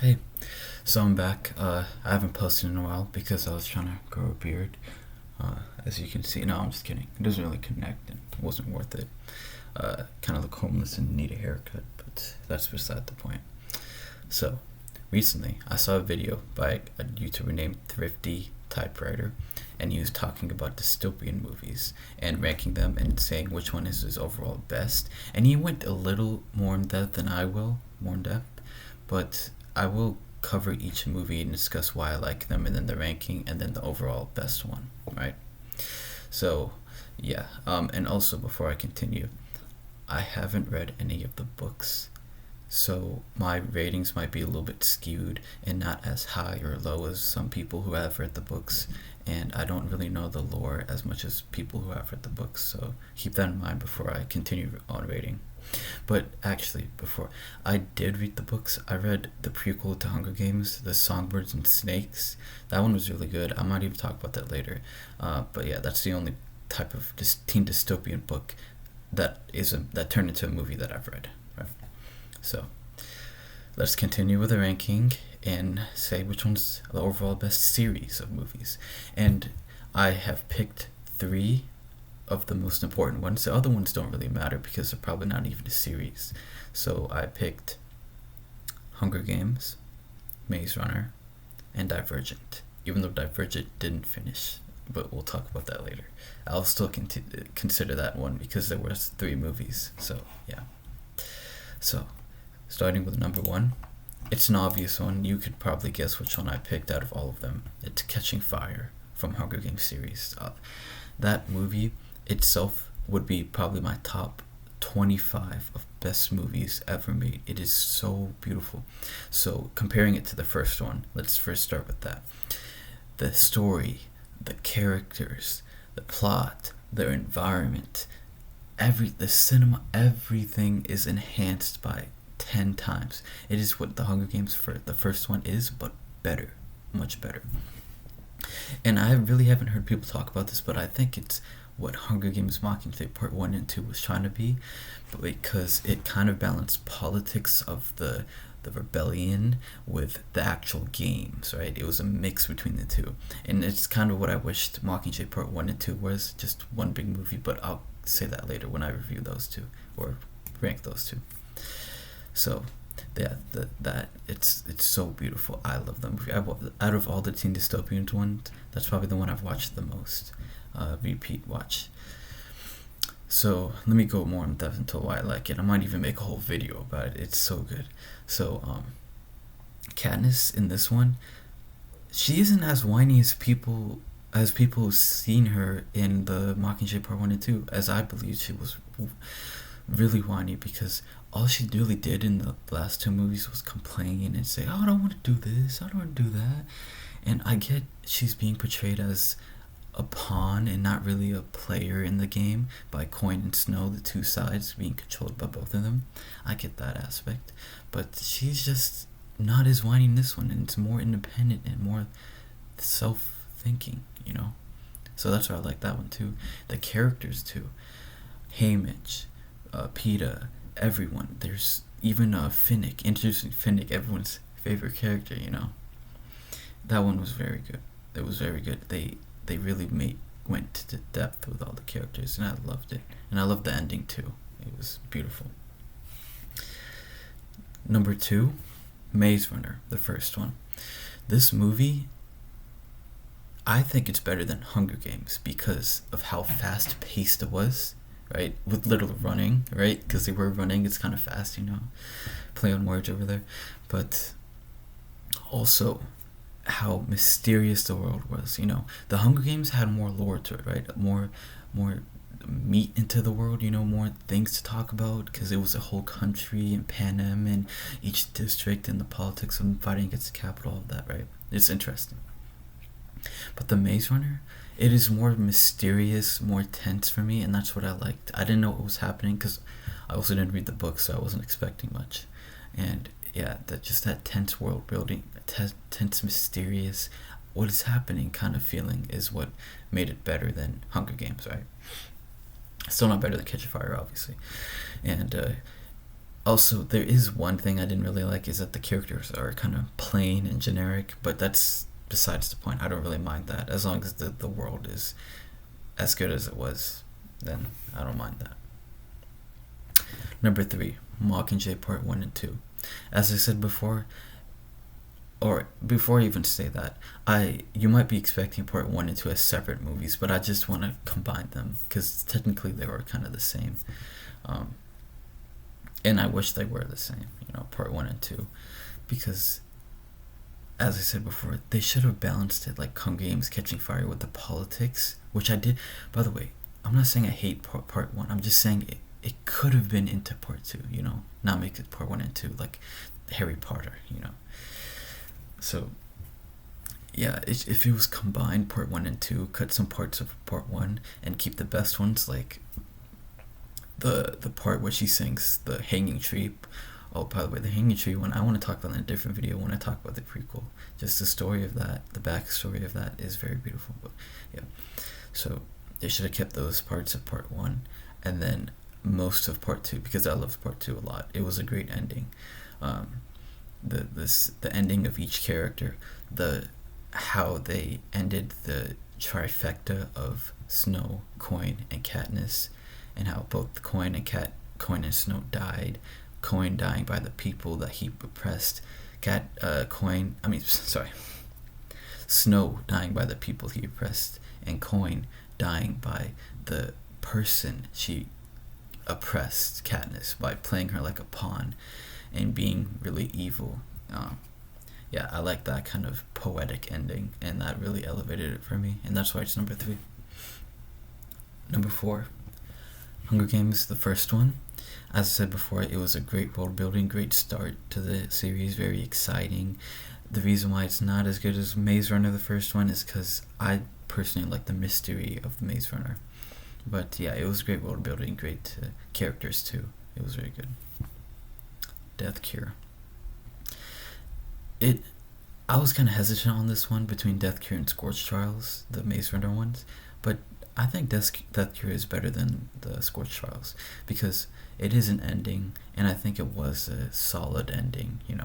Hey, so I'm back. I haven't posted in a while because I was trying to grow a beard. As you can see, no, I'm just kidding. It doesn't really connect and it wasn't worth it. Kind of look homeless and need a haircut, but that's beside the point. So, recently I saw a video by a YouTuber named Thrifty Typewriter, and he was talking about dystopian movies and ranking them and saying which one is his overall best. And he went a little more in depth than I will, more in depth, but I will cover each movie and discuss why I like them, and then the ranking, and then the overall best one, right? So, yeah. And also, before I continue, I haven't read any of the books, so my ratings might be a little bit skewed and not as high or low as some people who have read the books. And I don't really know the lore as much as people who have read the books, so keep that in mind before I continue on rating. But actually, before I did read the books, I read the prequel to Hunger Games, The Songbirds and Snakes. That one was really good. I might even talk about that later. But yeah, that's the only type of teen dystopian book that turned into a movie that I've read. Right? So let's continue with the ranking and say which one's the overall best series of movies. And I have picked three of the most important ones. The other ones don't really matter because they're probably not even a series. So I picked Hunger Games, Maze Runner, and Divergent. Even though Divergent didn't finish, but we'll talk about that later. I'll still consider that one because there was three movies. So yeah. So starting with number one, it's an obvious one. You could probably guess which one I picked out of all of them. It's Catching Fire from Hunger Games series. That movie itself would be probably my top 25 of best movies ever made. It is so beautiful. So comparing it to the first one, let's first start with that. The story, the characters, the plot, their environment, the cinema, everything is enhanced by 10 times. It is what the Hunger Games for the first one is, but better, much better. And I really haven't heard people talk about this, but I think it's what Hunger Games Mockingjay Part 1 and 2 was trying to be, but because it kind of balanced politics of the rebellion with the actual games, right? It was a mix between the two. And it's kind of what I wished Mockingjay Part 1 and 2 was, just one big movie, but I'll say that later when I review those two or rank those two. So yeah, that it's so beautiful. I love the movie. Out of all the teen dystopian ones, that's probably the one I've watched the most. Repeat watch. So let me go more in depth into why I like it. I might even make a whole video about it. It's so good. So Katniss in this one, she isn't as whiny as people seen her in the Mockingjay Part 1 and 2, as I believe she was really whiny, because all she really did in the last two movies was complain and say, "Oh, I don't want to do this, I don't want to do that." And I get she's being portrayed as a pawn and not really a player in the game by Coin and Snow, the two sides being controlled by both of them. I get that aspect, but she's just not as whiny in this one, and it's more independent and more self-thinking, you know. So that's why I like that one too. The characters too, Haymitch, Peeta, everyone. There's even Finnick, introducing Finnick, everyone's favorite character. You know, that one was very good. It was very good. They really went to depth with all the characters, and I loved it. And I loved the ending too. It was beautiful. Number two, Maze Runner, the first one. This movie, I think it's better than Hunger Games because of how fast paced it was, right? With little running, right? Because they were running, it's kind of fast, you know. Play on words over there. But also how mysterious the world was, you know. The Hunger Games had more lore to it, right? More meat into the world, you know, more things to talk about because it was a whole country and Panem and each district and the politics of fighting against the capital, all of that, right? It's interesting. But the Maze Runner, it is more mysterious, more tense for me, and that's what I liked. I didn't know what was happening because I also didn't read the book, so I wasn't expecting much. And yeah, that tense world building, tense, mysterious, what is happening kind of feeling is what made it better than Hunger Games, right? Still not better than Catch a Fire, obviously. And Also, there is one thing I didn't really like is that the characters are kind of plain and generic, but that's besides the point. I don't really mind that as long as the world is as good as it was. Then I don't mind that. Number 3, Mockingjay Part 1 and 2. As I said before, or before I even say that, you might be expecting Part 1 and 2 as separate movies, but I just want to combine them because technically they were kind of the same. And I wish they were the same, Part 1 and 2, because as I said before, they should have balanced it like Hunger Games Catching Fire with the politics, which I did. By the way, I'm not saying I hate part 1, I'm just saying it could have been into Part 2, not make it Part 1 and 2 like Harry Potter, So, yeah, if it was combined, Part 1 and 2, cut some parts of Part 1 and keep the best ones, like the part where she sings the hanging tree. Oh, by the way, the hanging tree one, I want to talk about in a different video when I talk about the prequel. Just the story of that, the backstory of that is very beautiful. But yeah, so they should have kept those parts of Part 1 and then most of Part 2, because I loved Part 2 a lot. It was a great ending. The ending of each character, how they ended the trifecta of Snow, Coin, and Katniss, and how both Coin and Snow died. Coin dying by the people that he oppressed. Snow dying by the people he oppressed, and Coin dying by the person she oppressed, Katniss, by playing her like a pawn and being really evil. Yeah, I like that kind of poetic ending, and that really elevated it for me, and that's why it's number 3. Number 4, Hunger Games, the first one. As I said before, it was a great world building, great start to the series, very exciting. The reason why it's not as good as Maze Runner, the first one, is because I personally like the mystery of the Maze Runner. But yeah, it was great world building, great characters too. It was very good. Death Cure. I was kind of hesitant on this one between Death Cure and Scorch Trials, the Maze Runner ones, but I think Death Cure is better than the Scorch Trials because it is an ending, and I think it was a solid ending. It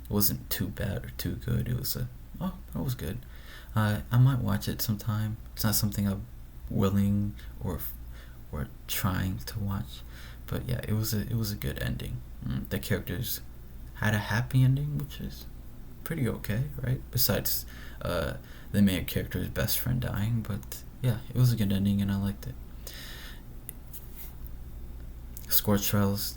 wasn't too bad or too good. It was it was good. I might watch it sometime. It's not something I'm willing or trying to watch, but yeah, it was a good ending. The characters had a happy ending, which is pretty okay, right? Besides the main character's best friend dying, but yeah, it was a good ending and I liked it. Scorch Trials,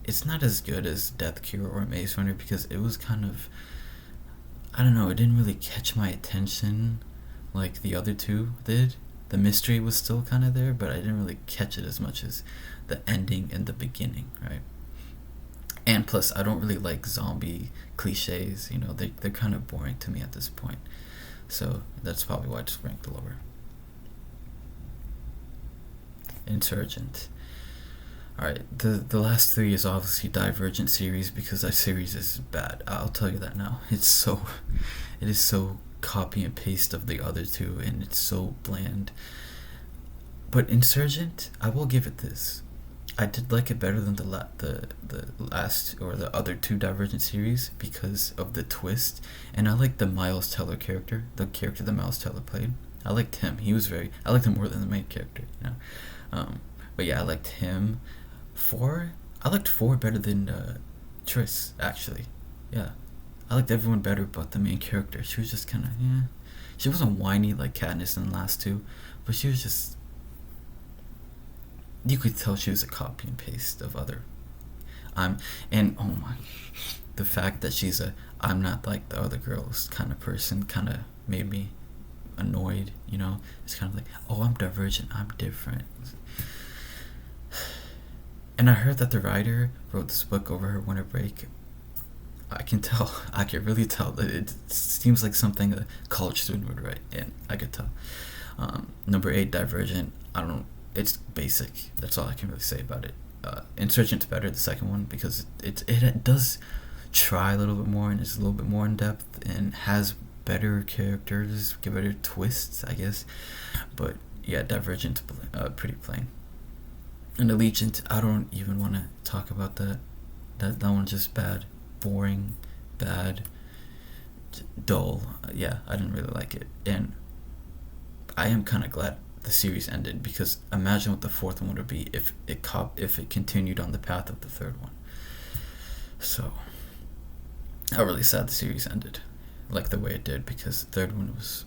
it's not as good as Death Cure or Maze Runner because it was kind of, I don't know, it didn't really catch my attention like the other two did. The mystery was still kind of there, but I didn't really catch it as much as the ending and the beginning, right? And plus, I don't really like zombie cliches, they're kind of boring to me at this point. So that's probably why it's ranked lower. Insurgent. Alright, the last 3 is obviously Divergent series because that series is bad. I'll tell you that now. It is so copy and paste of the other 2 and it's so bland. But Insurgent, I will give it this. I did like it better than the last or the other 2 Divergent series because of the twist, and I liked the Miles Teller character, the character that Miles Teller played. I liked him. I liked him more than the main character, But yeah, I liked him. I liked 4 better than Triss, actually. Yeah, I liked everyone better but the main character. She was just kind of, she wasn't whiny like Katniss in the last 2, but she was just, you could tell she was a copy and paste of other. And oh my, the fact that she's I'm not like the other girls kind of person kind of made me annoyed, It's kind of like, oh, I'm divergent, I'm different. And I heard that the writer wrote this book over her winter break. I can really tell that it seems like something a college student would write, and I could tell. Number 8, Divergent. It's basic. That's all I can really say about it. Insurgent's better, the second one, because it does try a little bit more and is a little bit more in depth and has better characters, better twists, I guess. But yeah, Divergent's pretty plain. And Allegiant, I don't even want to talk about that. That one's just bad, boring, bad, dull. Yeah, I didn't really like it, and I am kind of glad the series ended, because imagine what the fourth one would be if it continued on the path of the third one. So I'm really sad the series ended like the way it did, because the third one was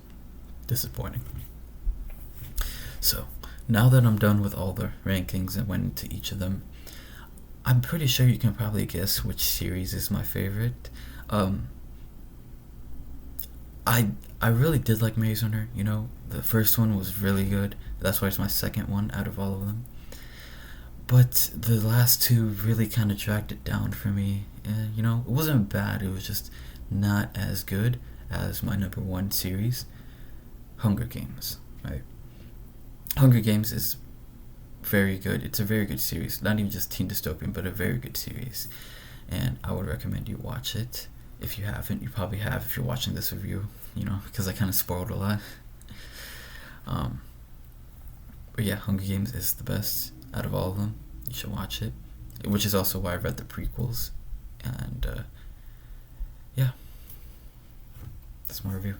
disappointing. So now that I'm done with all the rankings and went into each of them, I'm pretty sure you can probably guess which series is my favorite. I really did like Maze Runner. The first one was really good. That's why it's my second one out of all of them. But the last two really kind of dragged it down for me. And, it wasn't bad. It was just not as good as my number one series, Hunger Games. Right? Hunger Games is very good. It's a very good series. Not even just Teen Dystopian, but a very good series. And I would recommend you watch it. If you haven't, you probably have if you're watching this review, because I kind of spoiled a lot. But yeah, Hunger Games is the best out of all of them. You should watch it, which is also why I read the prequels. And yeah, that's my review.